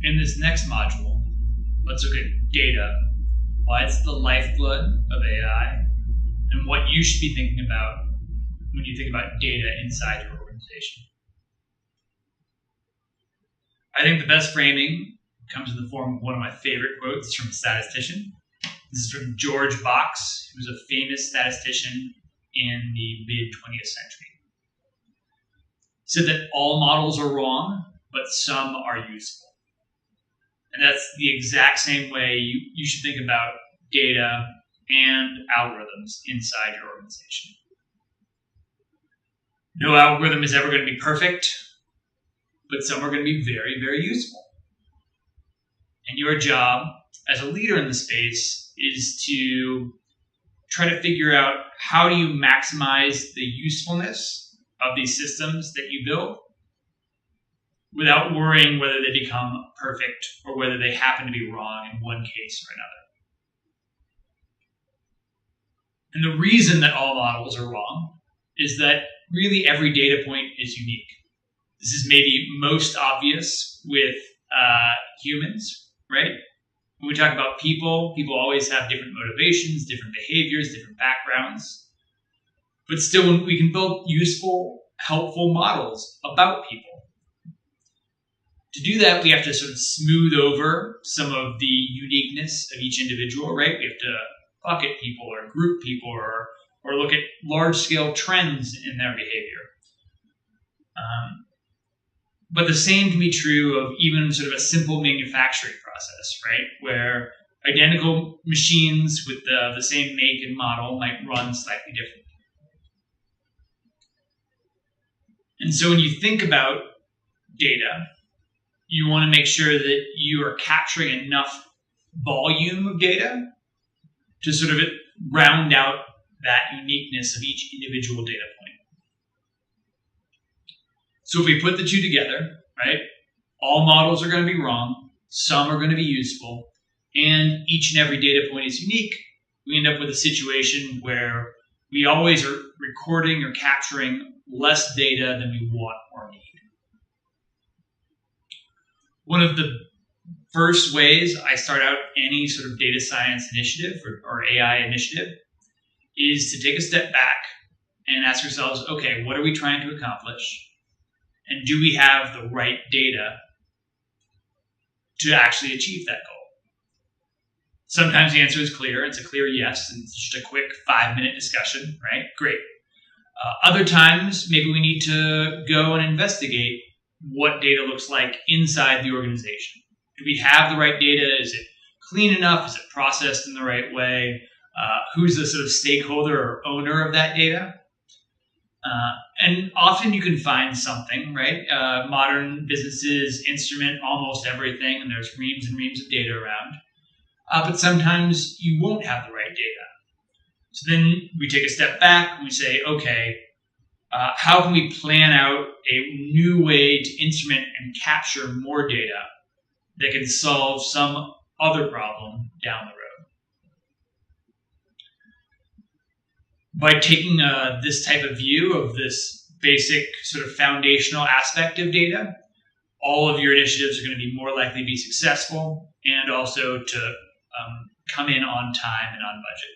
In this next module, let's look at data, why it's the lifeblood of AI, and what you should be thinking about when you think about data inside your organization. I think the best framing comes in the form of one of my favorite quotes from a statistician. This is from George Box, who was a famous statistician in the mid-20th century. He said that all models are wrong, but some are useful. And that's the exact same way you should think about data and algorithms inside your organization. No algorithm is ever going to be perfect, but some are going to be very, very useful. And your job as a leader in the space is to try to figure out how do you maximize the usefulness of these systems that you build without worrying whether they become perfect or whether they happen to be wrong in one case or another. And the reason that all models are wrong is that really every data point is unique. This is maybe most obvious with humans, right? When we talk about people always have different motivations, different behaviors, different backgrounds. But still, we can build useful, helpful models about people. To do that, we have to sort of smooth over some of the uniqueness of each individual, right? We have to bucket people or group people or look at large-scale trends in their behavior. But the same can be true of even sort of a simple manufacturing process, right? Where identical machines with the same make and model might run slightly differently. And so when you think about data, you want to make sure that you are capturing enough volume of data to sort of round out that uniqueness of each individual data point. So if we put the two together, right, all models are going to be wrong, some are going to be useful, and each and every data point is unique, we end up with a situation where we always are recording or capturing less data than we want or need. One of the first ways I start out any sort of data science initiative or AI initiative is to take a step back and ask ourselves, okay, what are we trying to accomplish? And do we have the right data to actually achieve that goal? Sometimes the answer is clear. It's a clear yes, and it's just a quick 5-minute discussion, right? Great. Other times, maybe we need to go and investigate what data looks like inside the organization. Do we have the right data? Is it clean enough? Is it processed in the right way? Who's the sort of stakeholder or owner of that data? And often you can find something, right? Modern businesses instrument almost everything, and there's reams and reams of data around. But sometimes you won't have the right data. So then we take a step back and we say, okay, how can we plan out a new way to instrument and capture more data that can solve some other problem down the road? By taking this type of view of this basic sort of foundational aspect of data, all of your initiatives are going to be more likely to be successful and also to come in on time and on budget.